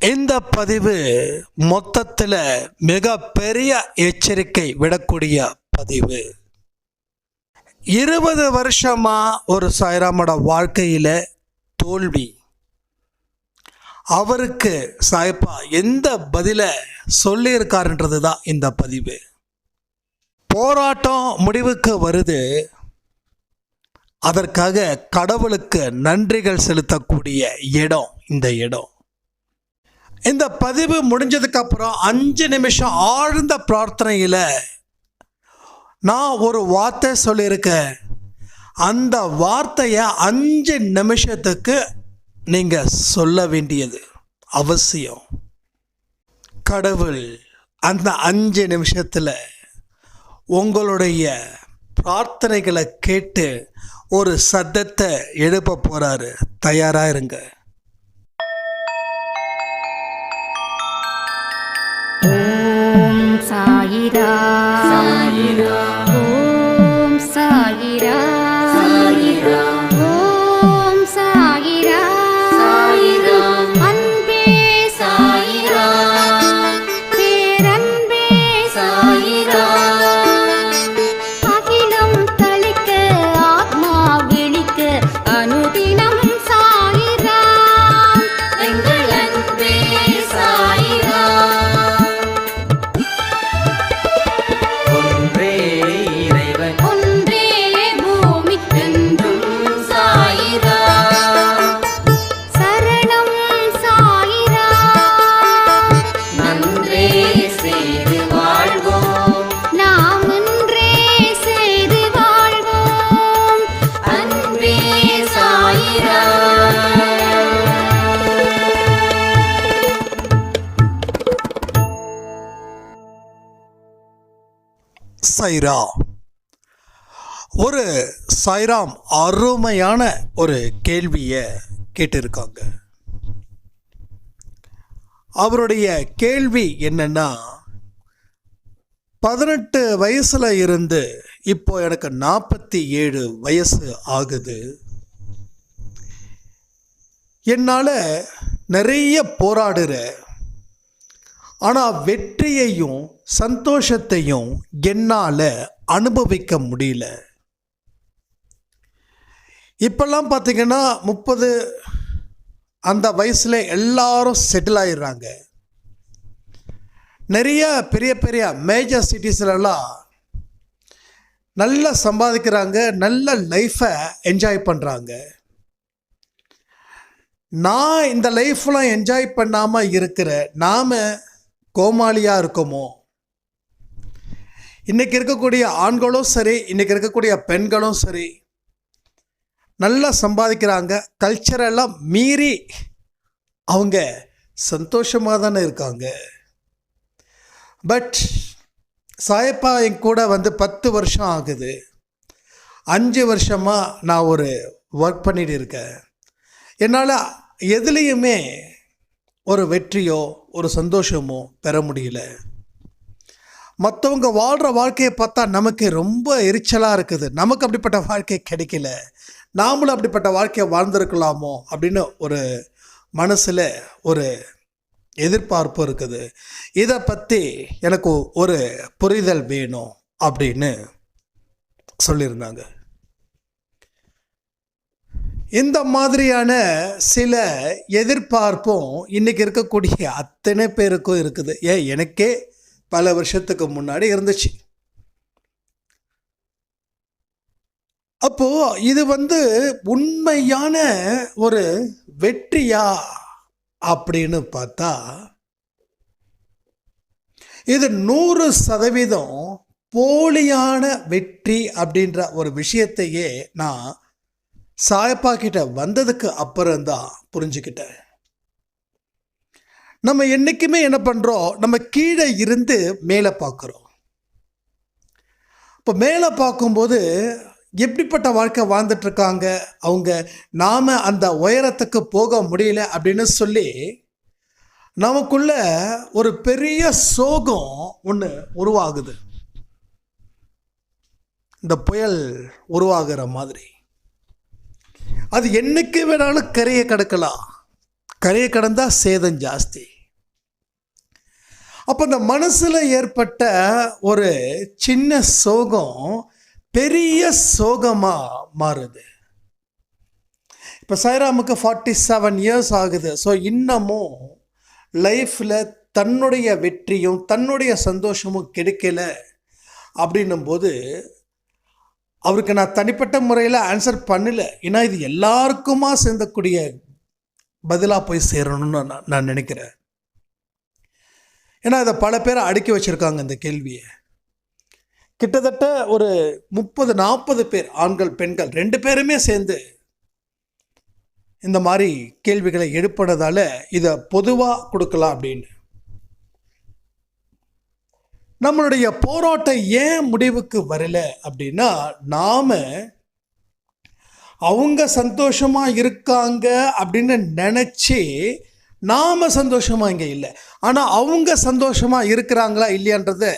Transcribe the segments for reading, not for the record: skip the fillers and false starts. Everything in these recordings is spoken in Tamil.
இந்த பதிவு மொத்தத்தில் மிக பெரிய எச்சரிக்கை விடக்கூடிய பதிவு. 20 வருஷமா ஒரு சாய்ராமோட வாழ்க்கையில் தோல்வி. அவருக்கு சாய்ப்பா எந்த பதிலை சொல்லியிருக்காருன்றது தான் இந்த பதிவு. போராட்டம் முடிவுக்கு வருது. அதற்காக கடவுளுக்கு நன்றிகள் செலுத்தக்கூடிய இடம் இந்த இடம். இந்த பதிவு முடிஞ்சதுக்கப்புறம் 5 நிமிஷம் ஆழ்ந்த பிரார்த்தனையில் நான் ஒரு வார்த்தை சொல்லியிருக்கேன். அந்த வார்த்தையை 5 நிமிஷத்துக்கு நீங்கள் சொல்ல வேண்டியது அவசியம். கடவுள் அந்த 5 நிமிஷத்தில் உங்களுடைய பிரார்த்தனைகளை கேட்டு ஒரு சத்தத்தை எழுப்ப போகிறாரு. தயாராக இருங்க. ஓம் சாயிரா சாயிரா, ஓம் சாயிரா சாயிரா, ஓம் சாயிரா சாயிரா, அன்பே சாயிரா, பேரன்பே சாயிரா, அகிலம் தளிக்க ஆத்மா விழிக்க அனுதினம் சாயிரா, எங்கள் அன்பே சாயிரா. சாய்ரா. ஒரு சாய்ராம் அருமையான ஒரு கேள்வியை கேட்டிருக்காங்க. அவருடைய கேள்வி என்னன்னா, 18 வயசுல இருந்து இப்போ எனக்கு 47 வயசு ஆகுது. என்னால் நிறைய போராடுற, ஆனால் வெற்றியையும் சந்தோஷத்தையும் என்னால் அனுபவிக்க முடியல. இப்பெல்லாம் பார்த்திங்கன்னா 30 அந்த வயசில் எல்லாரும் செட்டில் ஆகிடுறாங்க. நிறைய பெரிய பெரிய மேஜர் சிட்டிஸ்லலாம் நல்லா சம்பாதிக்கிறாங்க, நல்ல லைஃப்பை என்ஜாய் பண்ணுறாங்க. நான் இந்த லைஃப்லாம் என்ஜாய் பண்ணாமல் இருக்கிற நாம் கோமாளியாக இருக்கோமோ? இன்றைக்கி இருக்கக்கூடிய ஆண்களும் சரி, இன்றைக்கி இருக்கக்கூடிய பெண்களும் சரி, நல்லா சம்பாதிக்கிறாங்க. கல்ச்சரெல்லாம் மீறி அவங்க சந்தோஷமாக தானே இருக்காங்க. பட் சாயப்பா என் கூட 10 வருஷம் ஆகுது. 5 வருஷமாக நான் ஒரு ஒர்க் பண்ணிட்டு இருக்கேன். என்னால் எதுலேயுமே ஒரு வெற்றியோ ஒரு சந்தோஷமோ பெற முடியல. மற்றவங்க வாழ்கிற வாழ்க்கையை பார்த்தா நமக்கு ரொம்ப எரிச்சலாக இருக்குது. நமக்கு அப்படிப்பட்ட வாழ்க்கை கிடைக்கல, நாமளும் அப்படிப்பட்ட வாழ்க்கையை வாழ்ந்திருக்கலாமோ அப்படின்னு ஒரு மனசில் ஒரு எதிர்பார்ப்பு இருக்குது. இதை பற்றி எனக்கு ஒரு புரிதல் வேணும் அப்படின்னு சொல்லியிருந்தாங்க. இந்த மாதிரியான சில எதிர்பார்ப்பும் இன்றைக்கி இருக்கக்கூடிய அத்தனை பேருக்கும் இருக்குது. எனக்கே பல வருஷத்துக்கு முன்னாடி இருந்துச்சு. அப்போது இது உண்மையான ஒரு வெற்றியா அப்படின்னு பார்த்தா இது 100% போலியான வெற்றி அப்படின்ற ஒரு விஷயத்தையே நான் சாயப்பா கிட்ட வந்ததுக்கு அப்புறம்தான் புரிஞ்சுக்கிட்டேன். நம்ம என்றைக்குமே என்ன பண்ணுறோம், நம்ம கீழே இருந்து மேலே பார்க்குறோம். இப்போ மேலே பார்க்கும்போது எப்படிப்பட்ட வாழ்க்கை வாழ்ந்துட்டுருக்காங்க அவங்க, நாம் அந்த உயரத்துக்கு போக முடியல அப்படின்னு சொல்லி நமக்குள்ள ஒரு பெரிய சோகம் ஒன்று உருவாகுது. இந்த புயல் உருவாகிற மாதிரி அது என்னைக்கு வேணாலும் கரையை கடக்கலாம். கரையை கடந்தால் சேதம் ஜாஸ்தி. அப்போ இந்த மனசில் ஏற்பட்ட ஒரு சின்ன சோகம் பெரிய சோகமாக மாறுது. இப்போ சாய்ராமுக்கு 47 இயர்ஸ் ஆகுது. ஸோ இன்னமும் லைஃப்பில் தன்னுடைய வெற்றியும் தன்னுடைய சந்தோஷமும் கிடைக்கல அப்படின்னும்போது அவருக்கு நான் தனிப்பட்ட முறையில் ஆன்சர் பண்ணல. ஏன்னா இது எல்லாருக்குமா சேர்ந்தக்கூடிய பதிலாக போய் சேரணும்னு நான் நினைக்கிறேன். ஏன்னா இதை பல பேரை அடுக்கி வச்சுருக்காங்க இந்த கேள்வியை. கிட்டத்தட்ட ஒரு 30-40 பேர், ஆண்கள் பெண்கள் 2 பேருமே சேர்ந்து இந்த மாதிரி கேள்விகளை எழுப்பினதால இதை பொதுவாக கொடுக்கலாம் அப்படின்னு. நம்மளுடைய போராட்டம் ஏன் முடிவுக்கு வரல அப்படின்னா, நாம் அவங்க சந்தோஷமாக இருக்காங்க அப்படின்னு நினச்சி நாம் சந்தோஷமாக இங்கே இல்லை. ஆனால் அவங்க சந்தோஷமாக இருக்கிறாங்களா இல்லையான்றதை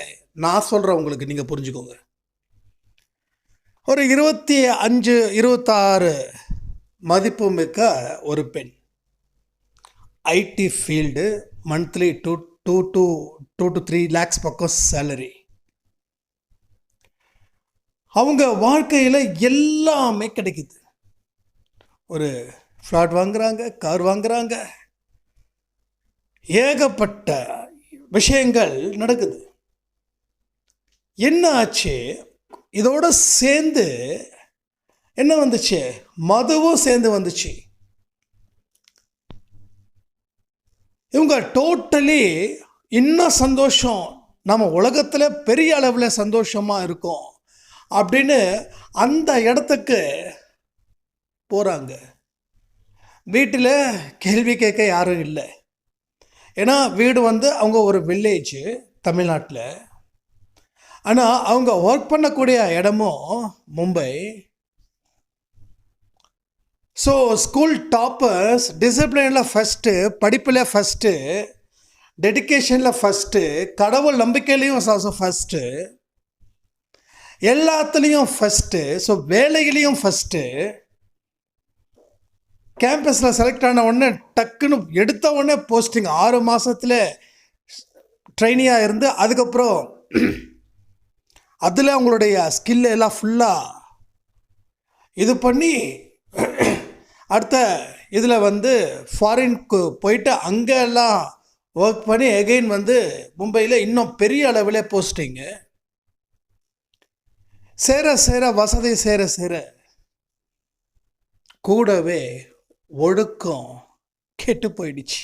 நான் சொல்கிறேன் உங்களுக்கு, நீங்கள் புரிஞ்சுக்கோங்க. ஒரு 25-26 மதிப்பு மிக்க ஒரு பெண், IT field, monthly 2 to 3 lakhs பக்கம் சேலரி. அவங்க வாழ்க்கையில் எல்லாமே கிடைக்குது. ஒரு ஃப்ளாட் வாங்குறாங்க, கார் வாங்குறாங்க, ஏகப்பட்ட விஷயங்கள் நடக்குது. என்ன ஆச்சு? இதோட சேர்ந்து என்ன வந்துச்சு? மதுவும் சேர்ந்து வந்துச்சு. இவங்க டோட்டலி இன்னும் சந்தோஷம், நம்ம உலகத்தில் பெரிய அளவில் சந்தோஷமாக இருக்கோம் அப்படின்னு அந்த இடத்துக்கு போகிறாங்க. வீட்டில் கேள்வி கேட்க யாரும் இல்லை. ஏன்னா வீடு அவங்க ஒரு வில்லேஜ் தமிழ்நாட்டில். ஆனால் அவங்க ஒர்க் பண்ணக்கூடிய இடமும் மும்பை. ஸோ ஸ்கூல் டாப்பர்ஸ், டிசிப்ளினில் ஃபஸ்ட்டு, படிப்பில் ஃபஸ்ட்டு, டெடிக்கேஷனில் ஃபஸ்ட்டு, கடவுள் நம்பிக்கையிலையும் ஃபஸ்ட்டு, எல்லாத்துலேயும் ஃபஸ்ட்டு. ஸோ வேலையிலையும் ஃபஸ்ட்டு. கேம்பஸில் செலக்ட் ஆன உடனே டக்குன்னு எடுத்த உடனே போஸ்டிங், 6 மாதத்தில் ட்ரைனியாக இருந்து அதுக்கப்புறம் அதில் அவங்களுடைய ஸ்கில் எல்லாம் ஃபுல்லாக இது பண்ணி அடுத்த இதில் ஃபாரின்க்கு போயிட்டு அங்கே எல்லாம் ஒர்க் பண்ணி எகெயின் மும்பையில் இன்னும் பெரிய அளவில் போஸ்டிங்கு. சேர வசதி சேர கூடவே ஒழுக்கம் கெட்டு போயிடுச்சு.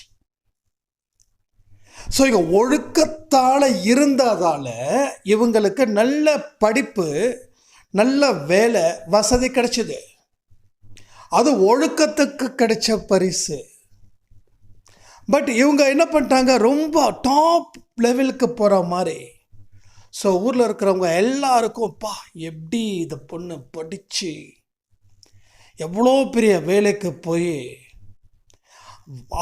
ஸோ இங்கே ஒழுக்கத்தால் இருந்ததால் இவங்களுக்கு நல்ல படிப்பு, நல்ல வேலை, வசதி கிடைச்சிது. அது ஒழுக்கத்துக்கு கிடைச்ச பரிசு. பட் இவங்க என்ன பண்ணிட்டாங்க? ரொம்ப டாப் லெவலுக்கு போகிற மாதிரி. ஸோ ஊரில் இருக்கிறவங்க எல்லாருக்கும், எப்படி இந்த பொண்ணு படித்து எவ்வளோ பெரிய வேலைக்கு போய்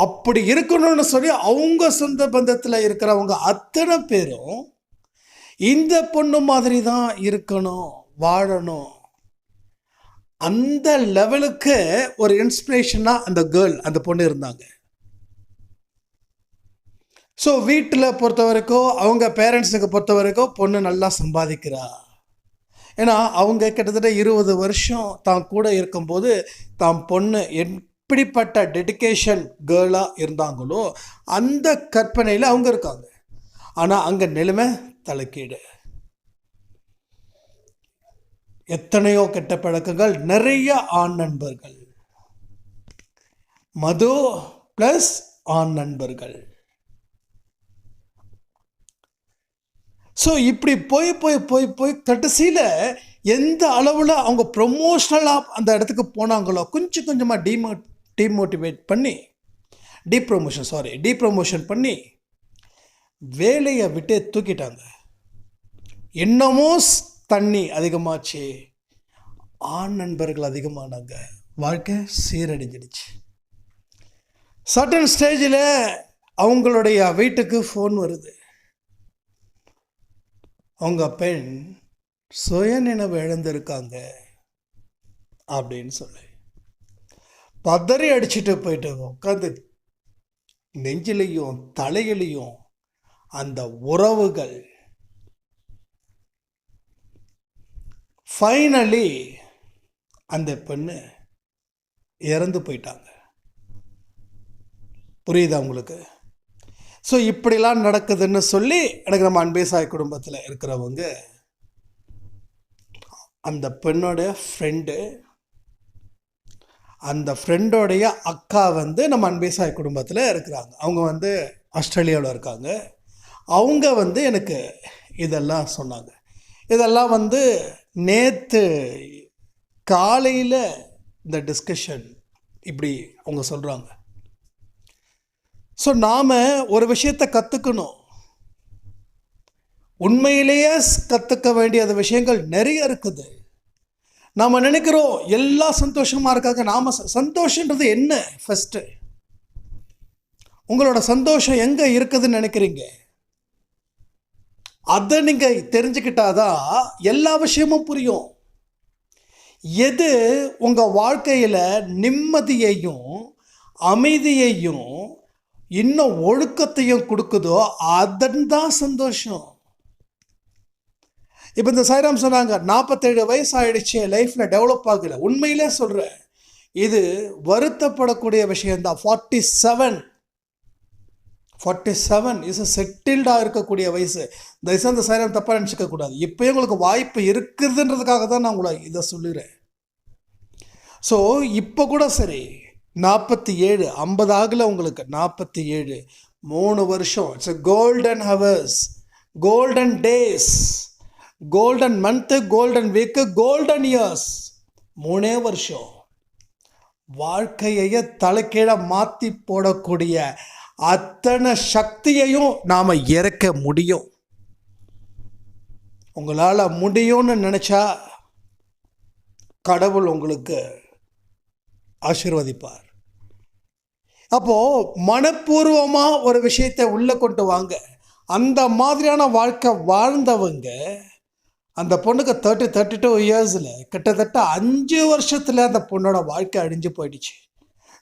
அப்படி இருக்கணும்னு சொல்லி அவங்க சொந்த பந்தத்தில் இருக்கிறவங்க அத்தனை பேரும் இந்த பொண்ணு மாதிரி தான் இருக்கணும், வாழணும், அந்த லெவலுக்கு ஒரு இன்ஸ்பிரேஷனாக அந்த கேர்ள், அந்த பொண்ணு இருந்தாங்க. ஸோ வீட்டில் பொறுத்த வரைக்கும், அவங்க பேரண்ட்ஸுக்கு பொறுத்த வரைக்கும் பொண்ணு நல்லா சம்பாதிக்கிறா. ஏன்னா அவங்க கிட்டத்தட்ட 20 வருஷம் தான் கூட இருக்கும்போது தான் பொண்ணு எப்படிப்பட்ட டெடிக்கேஷன் கேர்ளாக இருந்தாங்களோ அந்த கற்பனையில் அவங்க இருக்காங்க. ஆனால் அங்கே நிலைமை தலைக்கீடு. எத்தனையோ கெட்ட பழக்கங்கள், நிறைய ஆண் நண்பர்கள், மது ப்ளஸ் ஆண் நண்பர்கள். ஸோ இப்படி போய் போய் போய் போய் கடைசியில் எந்த அளவில் அவங்க ப்ரொமோஷனலாக அந்த இடத்துக்கு போனாங்களோ கொஞ்சம் கொஞ்சமாக டிமோட்டிவேட் பண்ணி டீப்ரமோஷன் பண்ணி வேலையை விட்டு தூக்கிட்டாங்க. இன்னமும் தண்ணி அதிகமாச்சு, ஆண் நண்பர்கள் அதிகமானாங்க, வாழ்க்கை சீரடைஞ்சிடுச்சு. சர்டன் ஸ்டேஜில் அவங்களுடைய வீட்டுக்கு ஃபோன் வருது. அவங்க பெண் சுயநினைவு இழந்திருக்காங்க அப்படின்னு சொல்லி பதறி அடிச்சுட்டு போயிட்டு உட்காந்து நெஞ்சிலையும் தலையிலையும் அந்த உறவுகள் ஃபைனலி அந்த பெண்ணு இறந்து போயிட்டாங்க. புரியுதா உங்களுக்கு? ஸோ இப்படிலாம் நடக்குதுன்னு சொல்லி எனக்கு நம்ம அன்பே சாய் குடும்பத்தில் இருக்கிறவங்க அந்த பெண்ணோடைய ஃப்ரெண்டு, அந்த ஃப்ரெண்டோடைய அக்கா வந்து நம்ம அன்பே சாய் குடும்பத்தில் இருக்கிறாங்க. அவங்க வந்து ஆஸ்திரேலியாவில் இருக்காங்க. அவங்க வந்து எனக்கு இதெல்லாம் சொன்னாங்க. இதெல்லாம் வந்து நேற்று காலையில் இந்த டிஸ்கஷன் இப்படி அவங்க சொல்கிறாங்க. ஸோ நாம் ஒரு விஷயத்தை கற்றுக்கணும். உண்மையிலேயே கற்றுக்க வேண்டிய விஷயங்கள் நிறைய இருக்குது. நாம் நினைக்கிறோம் எல்லாம் சந்தோஷமாக இருக்காங்க. நாம் சந்தோஷன்றது என்ன? ஃபஸ்ட்டு உங்களோட சந்தோஷம் எங்கே இருக்குதுன்னு நினைக்கிறீங்க? அதை நீங்கள் தெரிஞ்சுக்கிட்டாதான் எல்லா விஷயமும் புரியும். எது உங்கள் வாழ்க்கையில் நிம்மதியையும் அமைதியையும் இன்னும் ஒழுக்கத்தையும் கொடுக்குதோ அதன் தான் சந்தோஷம். இப்போ இந்த சாய்ராம் சொன்னாங்க 47 வயசு ஆகிடுச்சு, லைஃப்பில் டெவலப் ஆகலை. உண்மையிலே சொல்கிறேன், இது வருத்தப்படக்கூடிய விஷயந்தான். 47 இஸ் செட்டில்டாக இருக்கக்கூடிய வயசு. தயவுசெய்து அந்த சாய்ராம் தப்பாக நினச்சிக்கக்கூடாது. இப்போயும் உங்களுக்கு வாய்ப்பு இருக்குதுன்றதுக்காக தான் நான் உங்களை இதை சொல்லுகிறேன். ஸோ இப்போ கூட சரி, 47 50 ஆகலை உங்களுக்கு, 47 3 வருஷம். It's a golden hours, golden days, golden month, golden week, golden years. 3 வருஷம் வாழ்க்கையை தலைக்கீழ மாற்றி போடக்கூடிய அத்தனை சக்தியையும் நாம் இறக்க முடியும். உங்களால் முடியும்னு நினச்சா கடவுள் உங்களுக்கு ஆசீர்வதிப்பார். அப்போது மனப்பூர்வமாக ஒரு விஷயத்தை உள்ளே கொண்டு வாங்க. அந்த மாதிரியான வாழ்க்கை வாழ்ந்தவங்க, அந்த பொண்ணுக்கு 32 இயர்ஸில் கிட்டத்தட்ட 5 வருஷத்தில் அந்த பொண்ணோட வாழ்க்கை அழிஞ்சு போயிடுச்சு.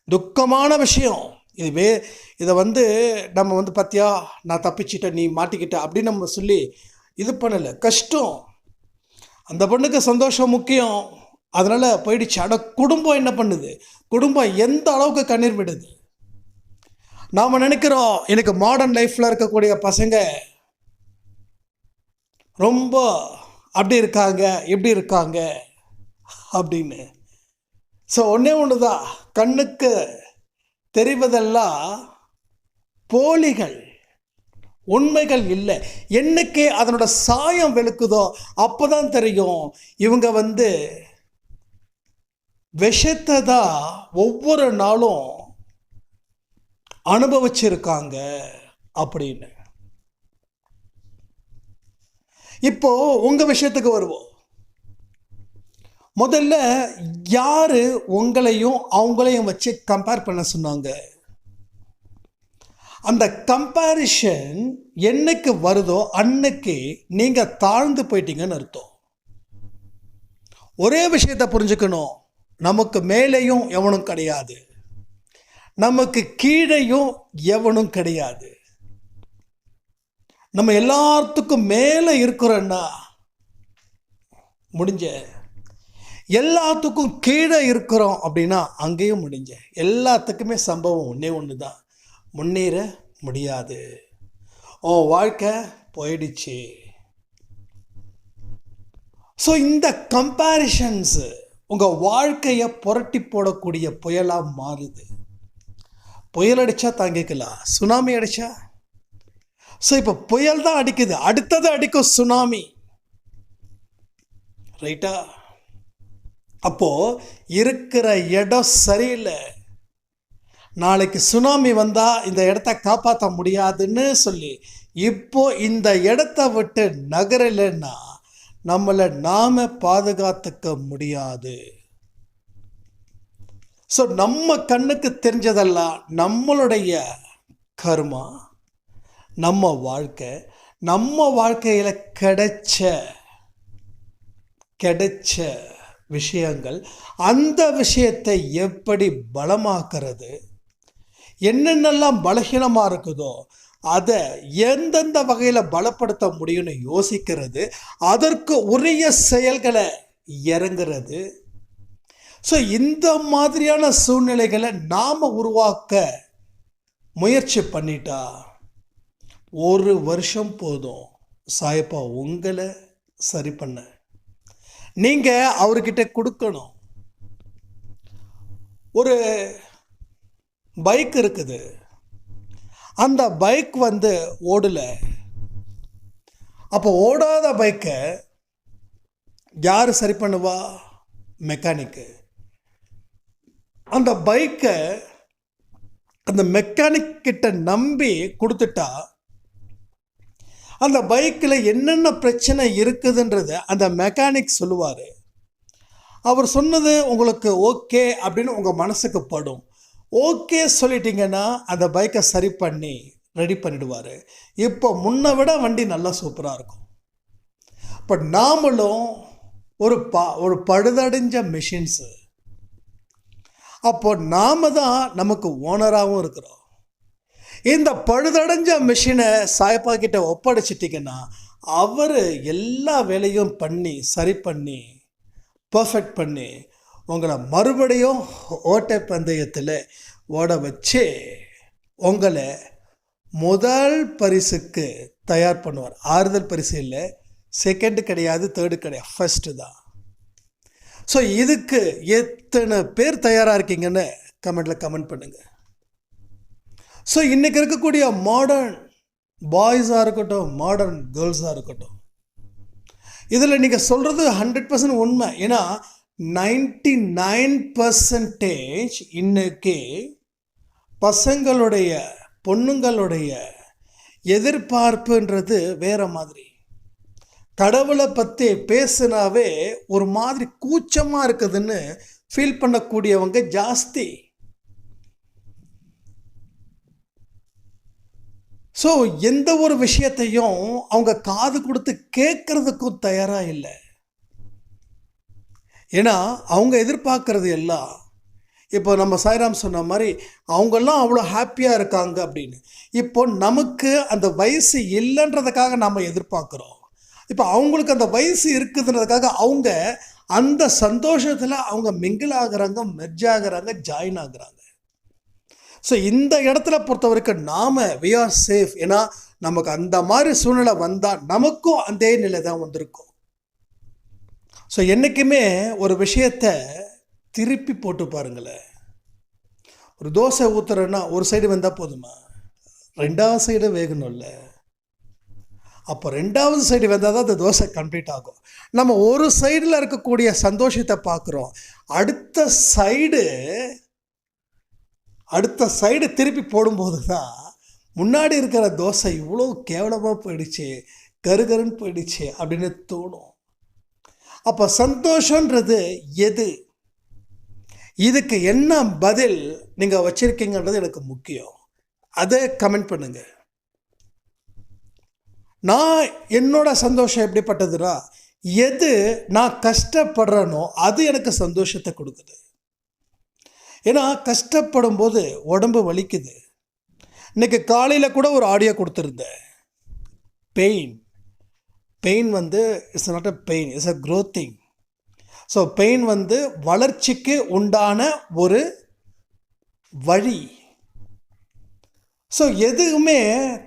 துக்கமான விஷயம். இதை வந்து நம்ம வந்து பார்த்தியா நான் தப்பிச்சிட்டேன் நீ மாட்டிக்கிட்ட அப்படின்னு நம்ம சொல்லி இது பண்ணலை. கஷ்டம். அந்த பொண்ணுக்கு சந்தோஷம் முக்கியம், அதனால் போயிடுச்சு. ஆனால் குடும்பம் என்ன பண்ணுது? குடும்பம் எந்த அளவுக்கு கண்ணீர் விடுது? நாம் நினைக்கிறோம் எனக்கு மாடர்ன் லைஃப்பில் இருக்கக்கூடிய பசங்க ரொம்ப அப்படி இருக்காங்க இப்படி இருக்காங்க அப்படின்னு. ஸோ ஒன்று தான், கண்ணுக்கு தெரிவதெல்லாம் போலிகள், உண்மைகள் இல்லை. என்னைக்கு அதனோட சாயம் வெளுக்குதோ அப்போ தான் தெரியும் இவங்க வந்து விஷத்தை தான் ஒவ்வொரு நாளும் அனுபவிச்சிருக்காங்க அப்படின்னு. இப்போ உங்கள் விஷயத்துக்கு வருவோம். முதல்ல யார் உங்களையும் அவங்களையும் வச்சு கம்பேர் பண்ண சொன்னாங்க? அந்த கம்பேரிஷன் என்னைக்கு வருதோ அன்னைக்கு நீங்கள் தாழ்ந்து போயிட்டீங்கன்னு அர்த்தம். ஒரே விஷயத்தை புரிஞ்சுக்கணும், நமக்கு மேலேயும் எவனும் கிடையாது, நமக்கு கீழேயும் எவனும் கிடையாது. நம்ம எல்லாத்துக்கும் மேலே இருக்கிறோன்னா முடிஞ்ச, எல்லாத்துக்கும் கீழே இருக்கிறோம் அப்படின்னா அங்கேயும் முடிஞ்ச. எல்லாத்துக்குமே சம்பவம் ஒன்று தான், முன்னேற முடியாது, உன் வாழ்க்கை போயிடுச்சு. ஸோ இந்த கம்பேரிஷன்ஸு உங்கள் வாழ்க்கையை புரட்டி போடக்கூடிய புயலாக மாறுது. புயல் அடித்தா தாங்கிக்கலாம், சுனாமி அடித்தா. ஸோ இப்போ புயல் தான் அடிக்குது, அடுத்தது அடிக்கும் சுனாமி, ரைட்டா? அப்போது இருக்கிற இடம் சரியில்லை. நாளைக்கு சுனாமி வந்தால் இந்த இடத்த காப்பாற்ற முடியாதுன்னு சொல்லி இப்போ இந்த இடத்த விட்டு நகரலைன்னா நம்மளை நாம் பாதுகாத்துக்க முடியாது. ஸோ நம்ம கண்ணுக்கு தெரிஞ்சதெல்லாம் நம்மளுடைய கர்மா, நம்ம வாழ்க்கை, நம்ம வாழ்க்கையில் கிடைச்ச விஷயங்கள். அந்த விஷயத்தை எப்படி பலமாக்குறது, என்னென்னலாம் பலகீனமாக இருக்குதோ அதை எந்தெந்த வகையில் பலப்படுத்த முடியும்னு யோசிக்கிறது, அதற்கு உரிய செயல்களை இறங்குறது. ஸோ இந்த மாதிரியான சூழ்நிலைகளை நாம் உருவாக்க முயற்சி பண்ணிட்டா 1 வருஷம் போதும் சாயப்பா உங்களை சரி பண்ண. நீங்கள் அவர்கிட்ட கொடுக்கணும். ஒரு பைக் இருக்குது, அந்த பைக் ஓடலை. அப்போ ஓடாத பைக்கை யார் சரி பண்ணுவா? மெக்கானிக்கு. அந்த பைக்கை அந்த மெக்கானிக் கிட்ட நம்பி கொடுத்துட்டா அந்த பைக்கில் என்னென்ன பிரச்சனை இருக்குதுன்றது அந்த மெக்கானிக் சொல்லுவார். அவர் சொன்னது உங்களுக்கு ஓகே அப்படின்னு உங்கள் மனசுக்கு படும். ஓகே சொல்லிட்டீங்கன்னா அந்த பைக்கை சரி பண்ணி ரெடி பண்ணிடுவார். இப்போ முன்னை விட வண்டி நல்லா சூப்பராக இருக்கும். இப்போ நாமளும் ஒரு பழுதடைஞ்ச மிஷின்ஸு. அப்போ நாம் தான் நமக்கு ஓனராகவும் இருக்கிறோம். இந்த பழுதடைஞ்ச மிஷினை சாயப்பா கிட்ட ஒப்படைச்சிட்டிங்கன்னா அவர் எல்லா வேலையும் பண்ணி சரி பண்ணி பர்ஃபெக்ட் பண்ணி உங்களை மறுபடியும் ஓட்ட பந்தயத்தில் ஓட வச்சு உங்களை முதல் பரிசுக்கு தயார் பண்ணுவார். ஆறுதல் பரிசு இல்லை, செகண்டு கிடையாது, தேர்டு கிடையாது, ஃபஸ்ட்டு தான். ஸோ இதுக்கு எத்தனை பேர் தயாராக இருக்கீங்கன்னு கமெண்டில் கமெண்ட் பண்ணுங்கள். ஸோ இன்றைக்கி இருக்கக்கூடிய மாடர்ன் பாய்ஸாக இருக்கட்டும், மாடர்ன் கேர்ள்ஸாக இருக்கட்டும், இதில் நீங்கள் சொல்கிறது 100% உண்மை. ஏன்னா 99% இன்னைக்கு பசங்களுடைய பொண்ணுங்களுடைய எதிர்பார்ப்புன்றது வேறு மாதிரி. கடவுளை பற்றி பேசுனாவே ஒரு மாதிரி கூச்சமாக இருக்குதுன்னு ஃபீல் பண்ணக்கூடியவங்க ஜாஸ்தி. ஸோ எந்த ஒரு விஷயத்தையும் அவங்க காது கொடுத்து கேட்குறதுக்கும் தயாராக இல்லை. ஏன்னா அவங்க எதிர்பார்க்கறது எல்லாம் இப்போ நம்ம சாய்ராம் சொன்ன மாதிரி அவங்கெல்லாம் அவ்வளோ ஹாப்பியாக இருக்காங்க அப்படின்னு. இப்போ நமக்கு அந்த வயசு இல்லைன்றதுக்காக நாம் எதிர்பார்க்குறோம். இப்போ அவங்களுக்கு அந்த வயசு இருக்குதுன்றதுக்காக அவங்க அந்த சந்தோஷத்தில் அவங்க மிங்கிள் ஆகுறாங்க, மெர்ஜ் ஆகுறாங்க, ஜாயின் ஆகுறாங்க. ஸோ இந்த இடத்துல பொறுத்த வரைக்கும் நாம் வி ஆர் சேஃப். ஏன்னா நமக்கு அந்த மாதிரி சூழ்நிலை வந்தால் நமக்கும் அதே நிலை தான் வந்திருக்கும். ஸோ என்றைக்குமே ஒரு விஷயத்தை திருப்பி போட்டு பாருங்களேன். ஒரு தோசை ஊற்றுறேன்னா ஒரு சைடு வெந்தால் போதுமா? 2வது சைடு வேகணும்ல. அப்போ 2வது சைடு வெந்தால் தான் அந்த தோசை கம்ப்ளீட் ஆகும். நம்ம ஒரு சைடில் இருக்கக்கூடிய சந்தோஷத்தை பார்க்குறோம், அடுத்த சைடு திருப்பி போடும்போது தான் முன்னாடி இருக்கிற தோசை இவ்வளோ கேவலமாக போயிடுச்சு, கருகருன்னு போயிடுச்சு அப்படின்னு தோணும். அப்போ சந்தோஷன்றது எது, இதுக்கு என்ன பதில் நீங்கள் வச்சுருக்கீங்கன்றது எனக்கு முக்கியம். அதை கமெண்ட் பண்ணுங்கள். நான் என்னோட சந்தோஷம் எப்படிப்பட்டதுன்னா, எது நான் கஷ்டப்படுறேனோ அது எனக்கு சந்தோஷத்தை கொடுக்குது. ஏன்னா கஷ்டப்படும் போது உடம்பு வலிக்குது. இன்றைக்கி காலையில் கூட ஒரு ஆடியோ கொடுத்துருந்தேன். Pain it's not a pain, it's a growth thing. So pain வளர்ச்சிக்கு உண்டான ஒரு வழி. ஸோ எதுவுமே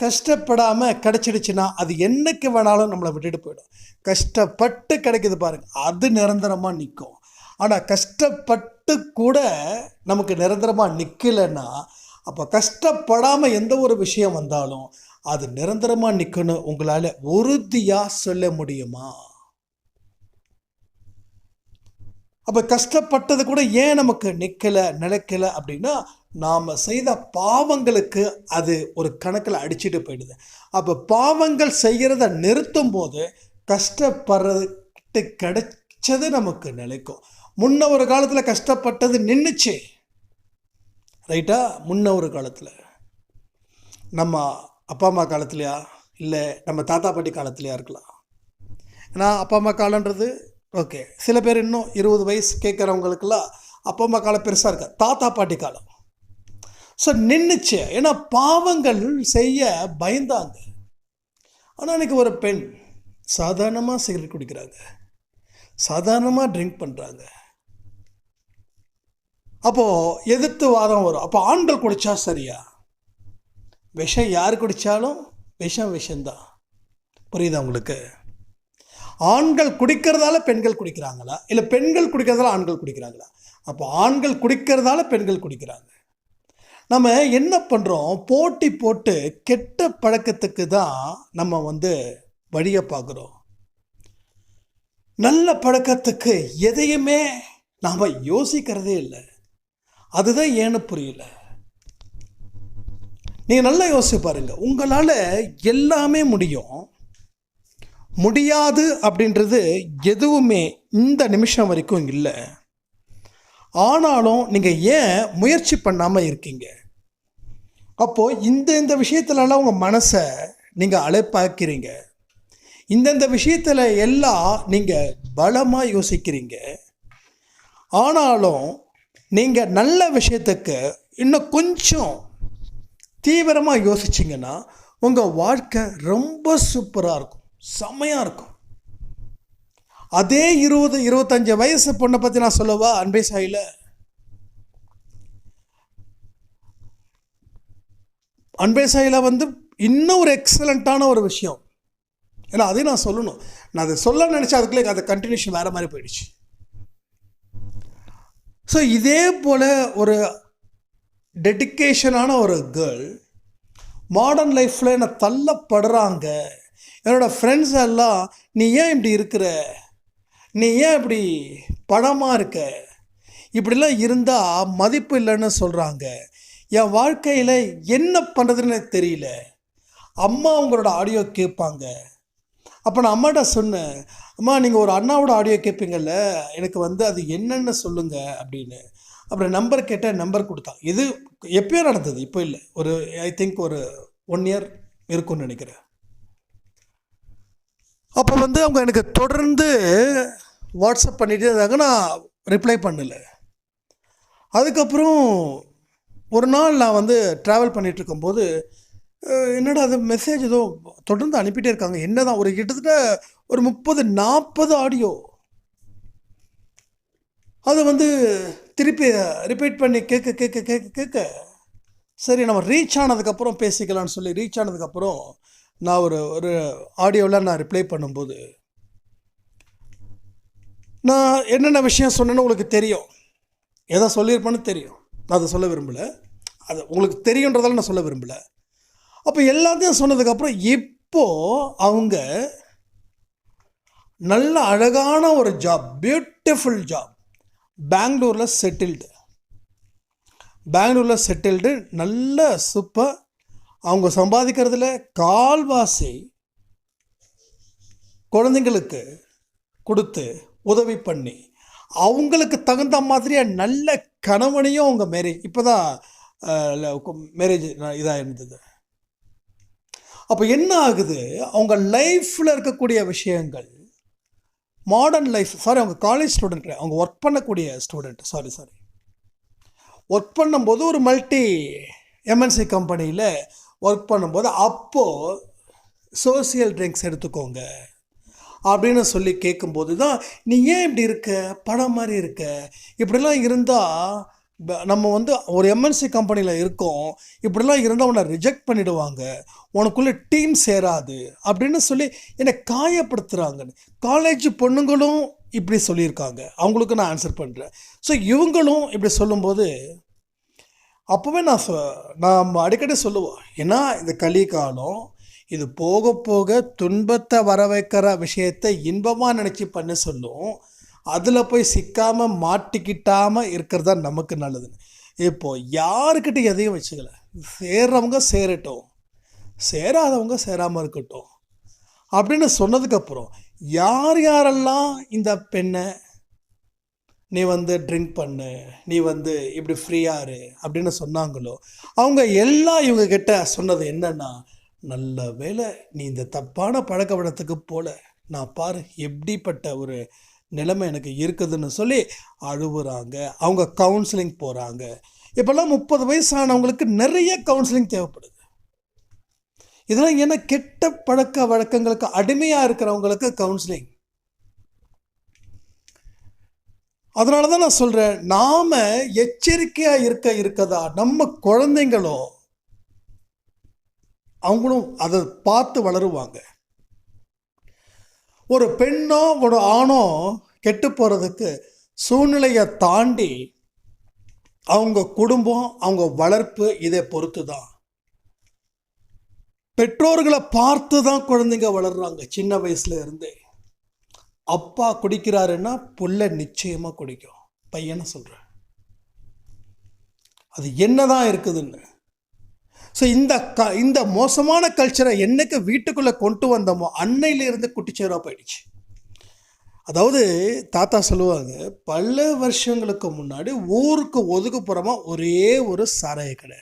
கஷ்டப்படாமல் கிடச்சிடுச்சுன்னா அது என்றைக்கு வேணாலும் நம்மளை விட்டுட்டு போயிடும். கஷ்டப்பட்டு கிடைக்குது பாருங்கள், அது நிரந்தரமாக நிற்கும். ஆனால் கஷ்டப்பட்டு கூட நமக்கு நிரந்தரமாக நிற்கலைன்னா அப்போ கஷ்டப்படாமல் எந்த ஒரு விஷயம் வந்தாலும் அது நிரந்தரமாக நிற்கணும் உங்களால் உறுதியாக சொல்ல முடியுமா? அப்போ கஷ்டப்பட்டது கூட ஏன் நமக்கு நிலைக்கலை அப்படின்னா நாம் செய்த பாவங்களுக்கு அது ஒரு கணக்கில் அடிச்சுட்டு போயிடுது. அப்போ பாவங்கள் செய்கிறத நிறுத்தும் போது கஷ்டப்படுறது கிடைச்சது நமக்கு நிலைக்கும். முன்ன ஒரு காலத்தில் கஷ்டப்பட்டது நின்றுச்சு, ரைட்டா? முன்ன ஒரு காலத்தில் நம்ம அப்பா அம்மா காலத்துலையா இல்லை நம்ம தாத்தா பாட்டி காலத்துலையா இருக்கலாம். ஏன்னா அப்பா அம்மா காலன்றது ஓகே, சில பேர் இன்னும் 20 வயசு கேட்குறவங்களுக்கெல்லாம் அப்பா அம்மா காலம் பெருசாக இருக்கா, தாத்தா பாட்டி காலம். ஸோ நின்றுச்சு. ஏன்னா பாவங்கள் செய்ய பயந்தாங்க. ஆனால் இன்றைக்கி ஒரு பெண் சாதாரணமாக சிகரெட் குடிக்கிறாங்க, சாதாரணமாக ட்ரிங்க் பண்ணுறாங்க. அப்போது எதிர்த்து வாதம் வரும். அப்போ ஆண்கள் குடித்தா சரியா? விஷம் யார் குடித்தாலும் விஷம்தான். புரியுதா உங்களுக்கு? ஆண்கள் குடிக்கிறதால பெண்கள் குடிக்கிறாங்களா, இல்லை பெண்கள் குடிக்கிறதால ஆண்கள் குடிக்கிறாங்களா? அப்போ ஆண்கள் குடிக்கிறதால பெண்கள் குடிக்கிறாங்க. நம்ம என்ன பண்ணுறோம், போட்டி போட்டு கெட்ட பழக்கத்துக்கு தான் நம்ம வழியை பார்க்குறோம். நல்ல பழக்கத்துக்கு எதையுமே நாம் யோசிக்கிறதே இல்லை. அதுதான் ஏன்னு புரியல. நீங்கள் நல்லா யோசிச்சு பாருங்க. உங்களால் எல்லாமே முடியும், முடியாது அப்படின்றது எதுவுமே இந்த நிமிஷம் வரைக்கும் இல்லை. ஆனாலும் நீங்கள் ஏன் முயற்சி பண்ணாமல் இருக்கீங்க? அப்போது இந்த விஷயத்துலலாம் உங்கள் மனசை நீங்கள் அலைப்பாக்கிறீங்க. இந்த விஷயத்தில் எல்லாம் நீங்கள் பலமாக யோசிக்கிறீங்க. ஆனாலும் நீங்கள் நல்ல விஷயத்துக்கு இன்னும் கொஞ்சம் தீவிரமாக யோசிச்சிங்கன்னா உங்கள் வாழ்க்கை ரொம்ப சூப்பராக இருக்கும், செம்மையாக இருக்கும். அதே 20-25 வயசு பொண்ணை பற்றி நான் சொல்லவா? அன்பே சாயில இன்னும் ஒரு எக்ஸலண்ட்டான ஒரு விஷயம். ஏன்னா அதையும் நான் சொல்லணும். நான் அதை சொல்ல நினச்சேன், அதுக்குள்ளே அதை கண்டினியூஷன் வேறு மாதிரி போயிடுச்சு. ஸோ இதே போல் ஒரு டெடிக்கேஷனான ஒரு கேர்ள் மாடர்ன் லைஃப்பில் என்னை தள்ளப்படுறாங்க. என்னோடய ஃப்ரெண்ட்ஸ் எல்லாம், நீ ஏன் இப்படி இருக்கிற, நீ ஏன் இப்படி பணமாக இருக்க, இப்படிலாம் இருந்தால் மதிப்பு இல்லைன்னு சொல்கிறாங்க. என் வாழ்க்கையில் என்ன பண்ணுறதுன்னு எனக்கு தெரியல. அம்மா அவங்களோட ஆடியோ கேட்பாங்க. அப்போ நான் அம்மாட்ட சொன்னேன், அம்மா நீங்கள் ஒரு அண்ணாவோட ஆடியோ கேட்பீங்கள்ல, எனக்கு அது என்னென்னு சொல்லுங்கள் அப்படின்னு. அப்புறம் நம்பர் கேட்டால் நம்பர் கொடுத்தான். இது எப்பயோ நடந்தது, இப்போ இல்லை. ஒரு ஐ திங்க் ஒரு 1 year இருக்கும்னு நினைக்கிறேன். அப்போ அவங்க எனக்கு தொடர்ந்து வாட்ஸ்அப் பண்ணிகிட்டே இருந்தாங்க. நான் ரிப்ளை பண்ணலை. அதுக்கப்புறம் ஒரு நாள் நான் ட்ராவல் பண்ணிகிட்டு இருக்கும்போது, என்னடா அது மெசேஜ் ஏதோ தொடர்ந்து அனுப்பிட்டே இருக்காங்க. என்ன தான் ஒரு கிட்டத்தட்ட ஒரு 30-40 ஆடியோ. அது திருப்பி ரிப்பீட் பண்ணி கேட்க சரி நம்ம ரீச் ஆனதுக்கப்புறம் பேசிக்கலான்னு சொல்லி ரீச் ஆனதுக்கப்புறம் நான் ஒரு ஆடியோவில் நான் ரிப்ளை பண்ணும்போது நான் என்னென்ன விஷயம் சொன்னேன்னு உங்களுக்கு தெரியும். எதை சொல்லியிருப்பேன்னு தெரியும். நான் அதை சொல்ல விரும்பலை. அது உங்களுக்கு தெரியுன்றதால நான் சொல்ல விரும்பலை. அப்போ எல்லாத்தையும் சொன்னதுக்கப்புறம் இப்போது அவங்க நல்ல அழகான ஒரு ஜாப், பியூட்டிஃபுல் ஜாப், பெங்களூரில் செட்டில்டு, நல்ல சூப்பர். அவங்க சம்பாதிக்கிறதுல கால்வாசி குழந்தைங்களுக்கு கொடுத்து உதவி பண்ணி அவங்களுக்கு தகுந்த மாதிரியாக நல்ல கணவனையும் அவங்க மேரேஜ் இப்போ தான் மேரேஜ் இதாக இருந்தது. அப்போ என்ன ஆகுது, அவங்க லைஃப்பில் இருக்கக்கூடிய விஷயங்கள் மாடர்ன் லைஃப், அவங்க காலேஜ் ஸ்டூடெண்ட், அவங்க ஒர்க் பண்ணக்கூடிய ஸ்டூடெண்ட், ஒர்க் பண்ணும்போது ஒரு மல்டி எம்என்சி கம்பெனியில் ஒர்க் பண்ணும்போது அப்போது சோசியல் ட்ரிங்க்ஸ் எடுத்துக்கோங்க அப்படின்னு சொல்லி கேட்கும்போது தான், நீ ஏன் இப்படி இருக்க, படம் மாதிரி இருக்க, இப்படிலாம் இருந்தால் நம்ம ஒரு எம்என்சி கம்பெனியில் இருக்கோம், இப்படிலாம் இருந்தால் உன்னை ரிஜெக்ட் பண்ணிவிடுவாங்க, உனக்குள்ளே டீம் சேராது அப்படின்னு சொல்லி என்னை காயப்படுத்துகிறாங்க. காலேஜ் பொண்ணுங்களும் இப்படி சொல்லியிருக்காங்க, அவங்களுக்கு நான் ஆன்சர் பண்ணுறேன். ஸோ இவங்களும் இப்படி சொல்லும்போது அப்போவே நான் அடிக்கடி சொல்லுவோம், ஏன்னா இந்த கலிகாலம் இது போக போக துன்பத்தை வர வைக்கிற விஷயத்தை இன்பமாக நினச்சி பண்ண சொல்லும். அதில் போய் சிக்காமல் மாட்டிக்கிட்டாமல் இருக்கிறது தான் நமக்கு நல்லதுன்னு. இப்போது யாருக்கிட்ட எதையும் வச்சுக்கல, சேர்றவங்க சேரட்டும், சேராதவங்க சேராமல் இருக்கட்டும் அப்படின்னு சொன்னதுக்கப்புறம் யார் யாரெல்லாம் இந்த பெண்ணை நீ ட்ரிங்க் பண்ணு, நீ இப்படி ஃப்ரீயாக இரு அப்படின்னு சொன்னாங்களோ அவங்க எல்லாம் இவங்க கிட்ட சொன்னது என்னன்னா, நல்ல வேளை நீ இந்த தப்பான பழக்க வழக்கத்துக்கு போல, நான் பாரு எப்படிப்பட்ட ஒரு நிலைமை எனக்கு இருக்குதுன்னு சொல்லி அழுவுறாங்க. அவங்க கவுன்சிலிங் போகிறாங்க. இப்போல்லாம் 30 வயசானவங்களுக்கு நிறைய கவுன்சிலிங் தேவைப்படுது. இதெல்லாம் என்ன, கெட்ட பழக்க வழக்கங்களுக்கு அடிமையாக இருக்கிறவங்களுக்கு கவுன்சிலிங். அதனால தான் நான் சொல்கிறேன், நாம் எச்சரிக்கையாக இருக்கதா நம்ம குழந்தைங்களும் அவங்களும் அதை பார்த்து வளருவாங்க. ஒரு பெண்ணோ ஒரு ஆணோ கெட்டு போகிறதுக்கு சூழ்நிலையை தாண்டி அவங்க குடும்பம், அவங்க வளர்ப்பு இதை பொறுத்து தான். பெற்றோர்களை பார்த்து தான் குழந்தைங்க வளர்றாங்க. சின்ன வயசுல இருந்தே அப்பா குடிக்கிறாருன்னா புள்ள நிச்சயமாக குடிக்கும். பையனை சொல்கிறேன், அது என்னதான் இருக்குதுன்னு. ஸோ இந்த மோசமான கல்ச்சரை என்னைக்கு வீட்டுக்குள்ளே கொண்டு வந்தோமோ அன்னையிலேருந்து குட்டிச்சேராக போயிடுச்சு. அதாவது தாத்தா சொல்லுவாங்க, பல வருஷங்களுக்கு முன்னாடி ஊருக்கு ஒதுக்குப்புறமாக ஒரே ஒரு சாராய கடை.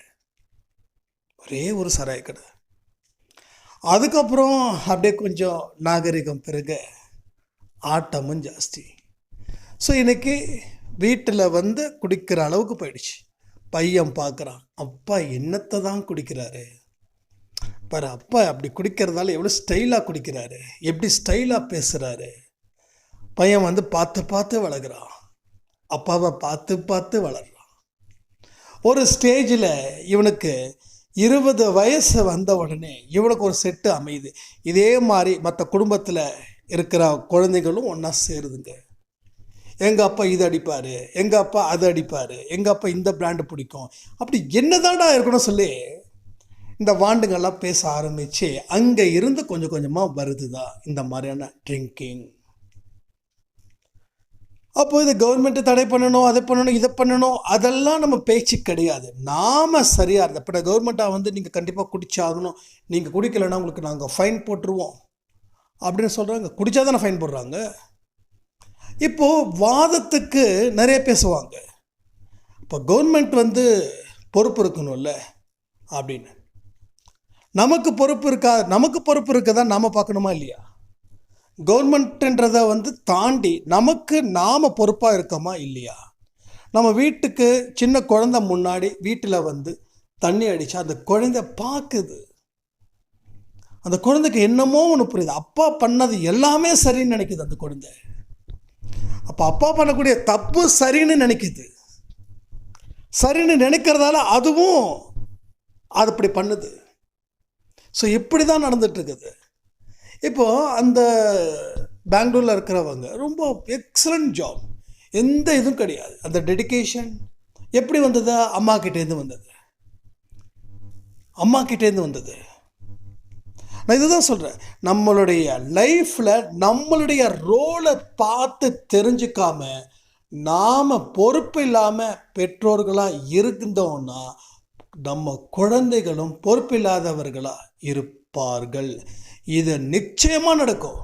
அதுக்கப்புறம் அப்படியே கொஞ்சம் நாகரிகம் பெருக ஆட்டமும் ஜாஸ்தி. ஸோ இன்றைக்கி வீட்டில் குடிக்கிற அளவுக்கு போயிடுச்சு. பையன் பார்க்குறான், அப்பா என்னத்தை தான் குடிக்கிறாரு பாரு, அப்பா அப்படி குடிக்கிறதால எவ்வளோ ஸ்டைலாக குடிக்கிறாரு, எப்படி ஸ்டைலாக பேசுகிறாரு. பையன் பார்த்து வளர்கிறான், அப்பாவை பார்த்து வளர்றான். ஒரு ஸ்டேஜில் இவனுக்கு 20 வயசு வந்த உடனே இவனுக்கு ஒரு செட்டு அமையுது. இதே மாதிரி மற்ற குடும்பத்தில் இருக்கிற குழந்தைகளும் ஒன்றா சேருதுங்க. எங்கள் அப்பா இது அடிப்பார், எங்கள் அப்பா அது அடிப்பார், எங்கள் அப்பா இந்த பிராண்டு பிடிக்கும், அப்படி என்னதான்டா இருக்கணும் சொல்லி இந்த வாண்டுங்கள்லாம் பேச ஆரம்பித்து அங்கே இருந்து கொஞ்சம் கொஞ்சமாக வருது தான் இந்த மாதிரியான ட்ரிங்கிங். அப்போது இதை கவர்மெண்ட்டு தடை பண்ணணும், அதை பண்ணணும், இதை பண்ணணும், அதெல்லாம் நம்ம பேச்சு கிடையாது. நாம் சரியாக இருந்த இப்போ கவர்மெண்ட்டாக நீங்கள் கண்டிப்பாக குடிச்சாகணும், நீங்கள் குடிக்கலைன்னா உங்களுக்கு நாங்கள் ஃபைன் போட்டுருவோம் அப்படின்னு சொல்கிறாங்க. குடித்தா தானே ஃபைன் போடுறாங்க. இப்போது வாதத்துக்கு நிறைய பேசுவாங்க, இப்போ கவர்மெண்ட் பொறுப்பு இருக்கணும்ல அப்படின்னு. நமக்கு பொறுப்பு இருக்கதான் நாம் பார்க்கணுமா இல்லையா? கவர்மெண்ட்டுன்றதை தாண்டி நாம் பொறுப்பாக இருக்கோமா இல்லையா? நம்ம வீட்டுக்கு சின்ன குழந்தை முன்னாடி வீட்டில் தண்ணி அடித்தா அந்த குழந்தை பார்க்குது, அந்த குழந்தைக்கு என்னமோ ஒன்று புரியுது, அப்பா பண்ணது எல்லாமே சரின்னு நினைக்குது அந்த குழந்தை. அப்போ அப்பா பண்ணக்கூடிய தப்பு சரின்னு நினைக்குது, சரின்னு நினைக்கிறதால அதுவும் அது அப்படி பண்ணுது. ஸோ இப்படி தான் நடந்துகிட்ருக்குது. இப்போது அந்த பெங்களூரில் இருக்கிறவங்க ரொம்ப எக்ஸலண்ட் ஜாப், எந்த இதுவும் கிடையாது. அந்த டெடிக்கேஷன் எப்படி வந்தது? அம்மா கிட்டேருந்து வந்தது. நான் இதுதான் சொல்கிறேன், நம்மளுடைய லைஃப்பில் நம்மளுடைய ரோலை பார்த்து தெரிஞ்சுக்காம நாம் பொறுப்பு இல்லாமல் பெற்றோர்களாக இருந்தோம்னா நம்ம குழந்தைகளும் பொறுப்பில்லாதவர்களாக இருப்பார்கள். இது நிச்சயமாக நடக்கும்.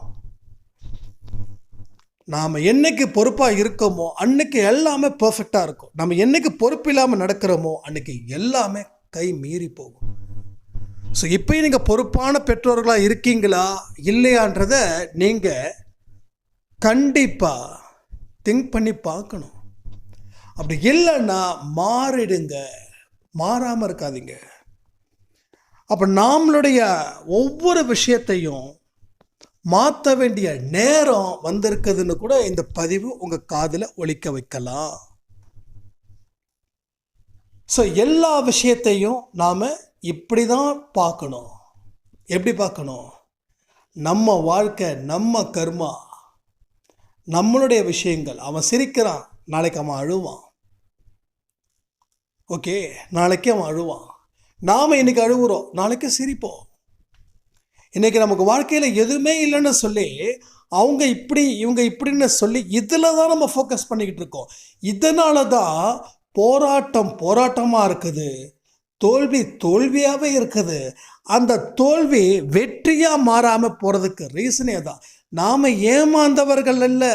நாம் என்னைக்கு பொறுப்பாக இருக்கோமோ அன்னைக்கு எல்லாமே பர்ஃபெக்டாக இருக்கும். நம்ம என்னைக்கு பொறுப்பு இல்லாமல் நடக்கிறோமோ அன்னைக்கு எல்லாமே கை மீறி போகும். ஸோ இப்போயும் நீங்கள் பொறுப்பான பெற்றோர்களாக இருக்கீங்களா இல்லையான்றதை நீங்கள் கண்டிப்பாக திங்க் பண்ணி பார்க்கணும். அப்படி இல்லைன்னா மாறிடுங்க, மாறாமல் இருக்காதீங்க. அப்போ நம்மளுடைய ஒவ்வொரு விஷயத்தையும் மாற்ற வேண்டிய நேரம் வந்திருக்குதுன்னு கூட இந்த பதிவு உங்கள் காதில் ஒலிக்க வைக்கலாம். ஸோ எல்லா விஷயத்தையும் நாம் இப்படி தான் பார்க்கணும். எப்படி பார்க்கணும்? நம்ம வாழ்க்கை, நம்ம கர்மா, நம்மளுடைய விஷயங்கள். அவன் சிரிக்கிறான், நாளைக்கு அவன் அழுவான். ஓகே, நாளைக்கு அவன் அழுவான். நாம் இன்றைக்கி அழுகுறோம், நாளைக்கு சிரிப்போம். இன்றைக்கி நமக்கு வாழ்க்கையில் எதுவுமே இல்லைன்னு சொல்லி அவங்க இப்படி இவங்க இப்படின்னு சொல்லி இதில் தான் நம்ம ஃபோக்கஸ் பண்ணிக்கிட்டு இருக்கோம். இதனால தான் போராட்டமாக இருக்குது, தோல்வியாகவே இருக்குது. அந்த தோல்வி வெற்றியாக மாறாமல் போகிறதுக்கு ரீசனே தான் நாம் ஏமாந்தவர்கள் அல்ல,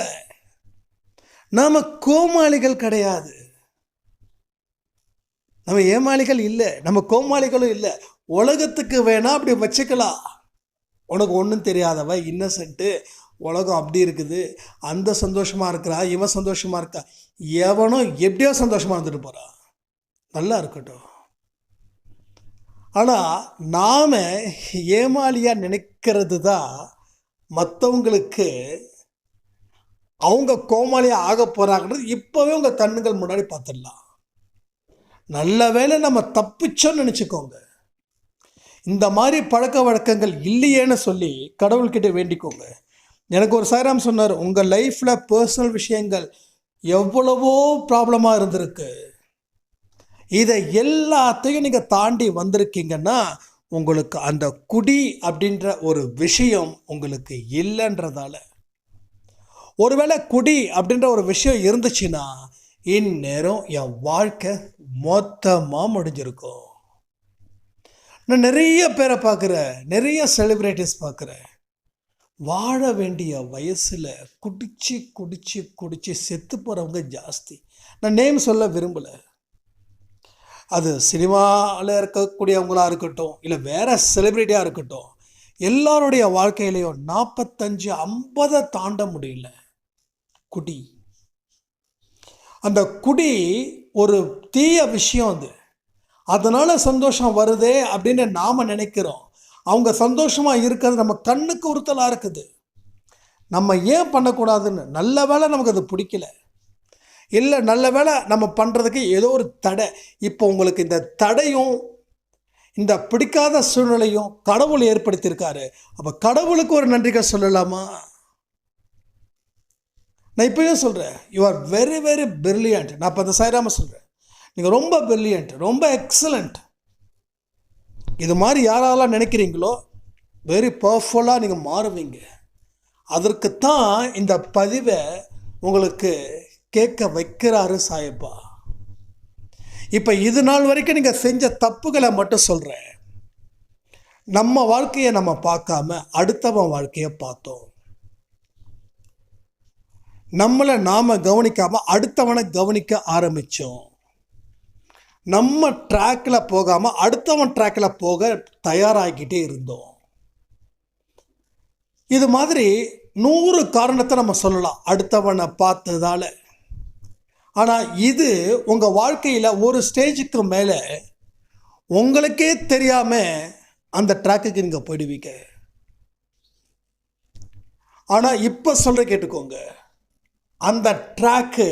நாம் கோமாளிகள் கிடையாது. நம்ம ஏமாளிகள் இல்லை, நம்ம கோமாளிகளும் இல்லை. உலகத்துக்கு வேணால் அப்படி வச்சுக்கலாம். உனக்கு ஒன்றும் தெரியாதவ, இன்னசென்ட்டு, உலகம் அப்படி இருக்குது, அந்த சந்தோஷமாக இருக்கிறா, இவன் சந்தோஷமாக இருக்கா, எவனோ எப்படியோ சந்தோஷமாக இருந்துட்டு போகிறான். நல்லா இருக்கட்டும். ஆனால் நாம் ஏமாளியாக நினைக்கிறது தான் மற்றவங்களுக்கு அவங்க கோமாளியாக ஆக போகிறாங்கன்றது இப்போவே உங்கள் கண்ணுகள் முன்னாடி பார்த்துடலாம். நல்ல வேளை நம்ம தப்பிச்சோன்னு நினச்சிக்கோங்க. இந்த மாதிரி பழக்க வழக்கங்கள் இல்லையேன்னு சொல்லி கடவுள்கிட்ட வேண்டிக்கோங்க. எனக்கு ஒரு சாய்ராம் சொன்னார், உங்கள் லைஃப்பில் பர்சனல் விஷயங்கள் எவ்வளவோ ப்ராப்ளமாக இருந்திருக்கு, இதை எல்லாத்தையும் நீங்கள் தாண்டி வந்திருக்கீங்கன்னா உங்களுக்கு அந்த குடி அப்படின்ற ஒரு விஷயம் உங்களுக்கு இல்லைன்றதால. ஒருவேளை குடி அப்படின்ற ஒரு விஷயம் இருந்துச்சுன்னா இந்நேரம் என் வாழ்க்கை மொத்தமாக முடிஞ்சிருக்கும். நான் நிறைய பேரை பார்க்குறேன், நிறைய செலிப்ரிட்டிஸ் பார்க்குறேன். வாழ வேண்டிய வயசில் குடிச்சு குடிச்சு குடிச்சு செத்து போகிறவங்க ஜாஸ்தி. நான் நேம் சொல்ல விரும்பலை. அது சினிமாவில் இருக்கக்கூடியவங்களாக இருக்கட்டும், இல்லை வேறு செலிப்ரிட்டியாக இருக்கட்டும், எல்லாருடைய வாழ்க்கையிலையும் 45-50 தாண்ட முடியல. குடி, அந்த குடி ஒரு தீய விஷயம். அது அதனால் சந்தோஷம் வருதே அப்படின்னு நாம் நினைக்கிறோம். அவங்க சந்தோஷமாக இருக்கிறது நம்ம கண்ணுக்கு உறுத்தலாக இருக்குது. நம்ம ஏன் பண்ணக்கூடாதுன்னு, நல்ல வேளை நமக்கு அது பிடிக்கல, இல்லை நல்ல வேளை நம்ம பண்ணுறதுக்கு ஏதோ ஒரு தடை. இப்போ உங்களுக்கு இந்த தடையும் இந்த பிடிக்காத சூழ்நிலையும் கடவுள் ஏற்படுத்தியிருக்காரு. அப்போ கடவுளுக்கு ஒரு நன்றிகள் சொல்லலாமா? நான் இப்போயும் சொல்கிறேன், you are very very brilliant. நான் இப்போ அந்த சாய்ராம சொல்கிறேன், நீங்கள் ரொம்ப பிரில்லியன்ட், ரொம்ப எக்ஸலண்ட். இது மாதிரி யாரெல்லாம் நினைக்கிறீங்களோ வெரி பவர்ஃபுல்லாக நீங்கள் மாறுவீங்க. அதற்குத்தான் இந்த பதிவை உங்களுக்கு கேட்க வைக்கிறாரு சாயப்பா. இப்போ இது நாள் வரைக்கும் நீங்கள் செஞ்ச தப்புகளை மட்டும் சொல்கிறேன். நம்ம வாழ்க்கையை நம்ம பார்க்காம அடுத்தவன் வாழ்க்கையை பார்த்தோம். நம்மளை நாம் கவனிக்காமல் அடுத்தவனை கவனிக்க ஆரம்பித்தோம். நம்ம ட்ராக்கில் போகாமல் அடுத்தவன் ட்ராக்கில் போக தயாராகிக்கிட்டே இருந்தோம். இது மாதிரி 100 காரணத்தை நம்ம சொல்லலாம் அடுத்தவனை பார்த்ததால. ஆனால் இது உங்கள் வாழ்க்கையில் ஒரு ஸ்டேஜுக்கு மேலே உங்களுக்கே தெரியாமல் அந்த ட்ராக்குக்கு நீங்கள் போயிடுவீங்க. ஆனால் இப்போ சொல்கிற கேட்டுக்கோங்க, அந்த ட்ராக்கு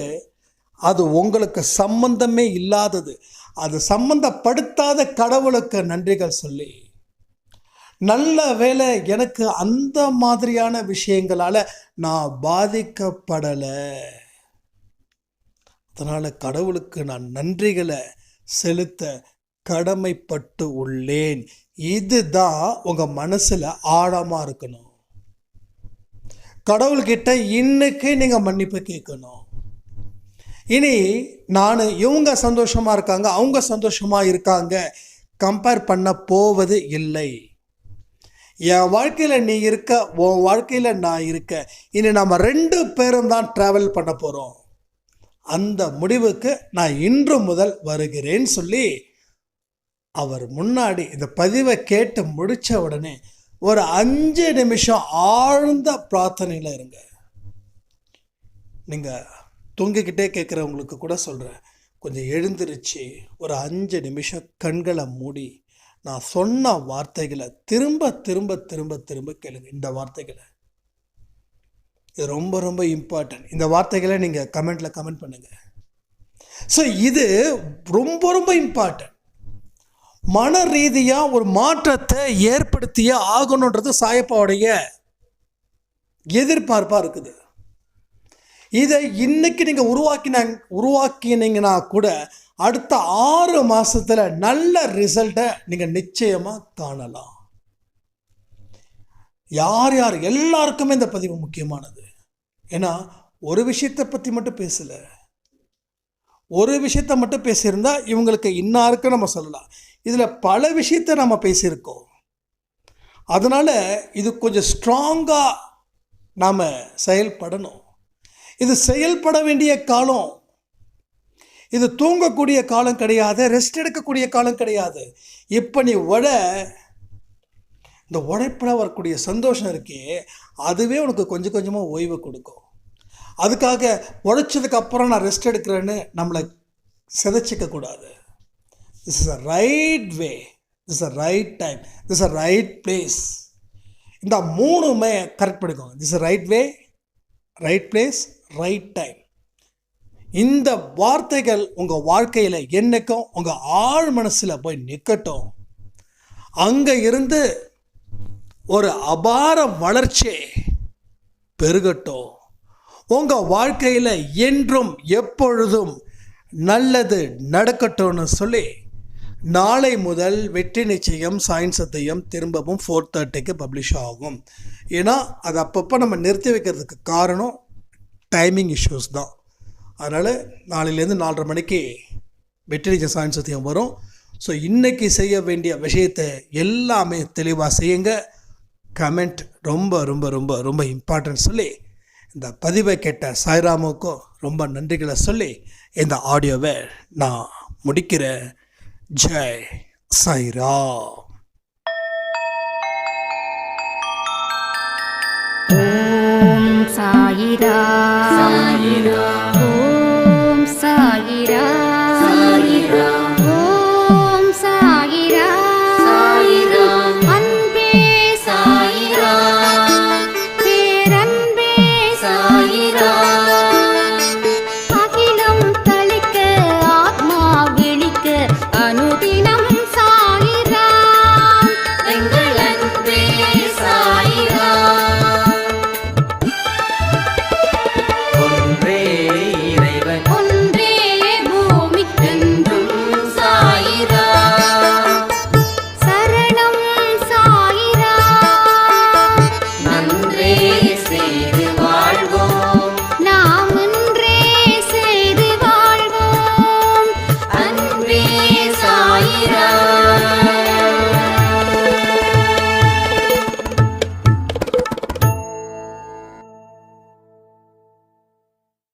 அது உங்களுக்கு சம்பந்தமே இல்லாதது. அது சம்பந்தப்படுத்தாத கடவுளுக்கு நன்றிகள் சொல்லி, நல்ல வேளை எனக்கு அந்த மாதிரியான விஷயங்களால் நான் பாதிக்கப்படலை, அதனால் கடவுளுக்கு நான் நன்றிகளை செலுத்த கடமைப்பட்டு உள்ளேன். இதுதான் உங்கள் மனசில் ஆழமாக இருக்கணும். கடவுள்கிட்ட இன்னைக்கு நீங்கள் மன்னிப்பு கேட்கணும். இனி நான் இவங்க சந்தோஷமாக இருக்காங்க, அவங்க சந்தோஷமாக இருக்காங்க கம்பேர் பண்ண போவது இல்லை. என் வாழ்க்கையில் நீ இருக்க, உன் வாழ்க்கையில் நான் இருக்க, இனி நம்ம 2 பேரும் தான் ட்ராவல் பண்ண போகிறோம். அந்த முடிவுக்கு நான் இன்று முதல் வருகிறேன்னு சொல்லி அவர் முன்னாடி இந்த பதிவை கேட்டு முடித்த உடனே ஒரு 5 நிமிஷம் ஆழ்ந்த பிரார்த்தனையில் இருங்க. நீங்கள் தூங்கிக்கிட்டே கேட்குறவங்களுக்கு கூட சொல்கிறேன், கொஞ்சம் எழுந்திருச்சு ஒரு 5 நிமிஷம் கண்களை மூடி நான் சொன்ன வார்த்தைகளை திரும்ப திரும்ப திரும்ப திரும்ப கேளுங்க. இந்த வார்த்தைகளை, இது ரொம்ப ரொம்ப இம்பார்ட்டன்ட். இந்த வார்த்தைகளை நீங்கள் கமெண்ட்டில் கமெண்ட் பண்ணுங்கள். ஸோ இது ரொம்ப ரொம்ப இம்பார்ட்டன்ட். மன ரீதியாக ஒரு மாற்றத்தை ஏற்படுத்தியே ஆகணுன்றது சாயப்பாவுடைய எதிர்பார்ப்பாக இருக்குது. இதை இன்னைக்கு நீங்கள் உருவாக்கினீங்கன்னா கூட அடுத்த 6 மாதத்தில் நல்ல ரிசல்ட்டை நீங்கள் நிச்சயமாக காணலாம். யார் யார் எல்லாருக்குமே இந்த பதிவு முக்கியமானது. ஏன்னா ஒரு விஷயத்தை பற்றி மட்டும் பேசலை, ஒரு விஷயத்தை மட்டும் பேசியிருந்தா இவங்களுக்கு இன்னாருக்கு நம்ம சொல்லலாம். இதில் பல விஷயத்தை நம்ம பேசியிருக்கோம். அதனால் இது கொஞ்சம் ஸ்ட்ராங்காக நாம் செயல்படணும். இது செயல்பட வேண்டிய காலம். இது தூங்கக்கூடிய காலம் கிடையாது, ரெஸ்ட் எடுக்கக்கூடிய காலம் கிடையாது. இப்போ நீ இந்த உழைப்பில் வரக்கூடிய சந்தோஷம் இருக்கே, அதுவே உனக்கு கொஞ்சம் கொஞ்சமாக ஓய்வு கொடுக்கும். அதுக்காக உழைச்சதுக்கப்புறம் நான் ரெஸ்ட் எடுக்கிறேன்னு நம்மளை சிதைச்சிக்கக்கூடாது. This is a right way, this is a right time, this is a right place. இந்த மூணுமே கரெக்ட் பண்ணிக்கோங்க. This is right way, right place, right time. இந்த வார்த்தைகள் உங்கள் வாழ்க்கையில் என்னைக்கும் உங்கள் ஆழ் மனசில் போய் நிற்கட்டும். அங்கே இருந்து ஒரு அபார வளர்ச்சி பெருகட்டும். உங்கள் வாழ்க்கையில் என்றும் எப்பொழுதும் நல்லது நடக்கட்டும்னு சொல்லி நாளை முதல் வெற்றி நிச்சயம் சாயின் சத்தியம் திரும்பவும் 4:30க்கு பப்ளிஷ் ஆகும். ஏன்னா அது அப்பப்போ நம்ம நிறுத்தி வைக்கிறதுக்கு காரணம் டைமிங் இஷ்யூஸ் தான். அதனால் நாளையிலேருந்து 4:30 மணிக்கு வெற்றி நிச்சயம் சாயின் சத்தியம் வரும். ஸோ இன்றைக்கி செய்ய வேண்டிய விஷயத்தை எல்லாமே தெளிவாக செய்யுங்க. கமெண்ட் ரொம்ப ரொம்ப ரொம்ப ரொம்ப இம்பார்ட்டன்ட் சொல்லி இந்த பதிவை கேட்ட சாய்ராமுக்கும் ரொம்ப நன்றிகளை சொல்லி இந்த ஆடியோவை நான் முடிக்கிறேன். ஜெய் சாய்ராம். ஓம் சாயிரா சாயிரா, ஓம் சாயிரா சாயிரா.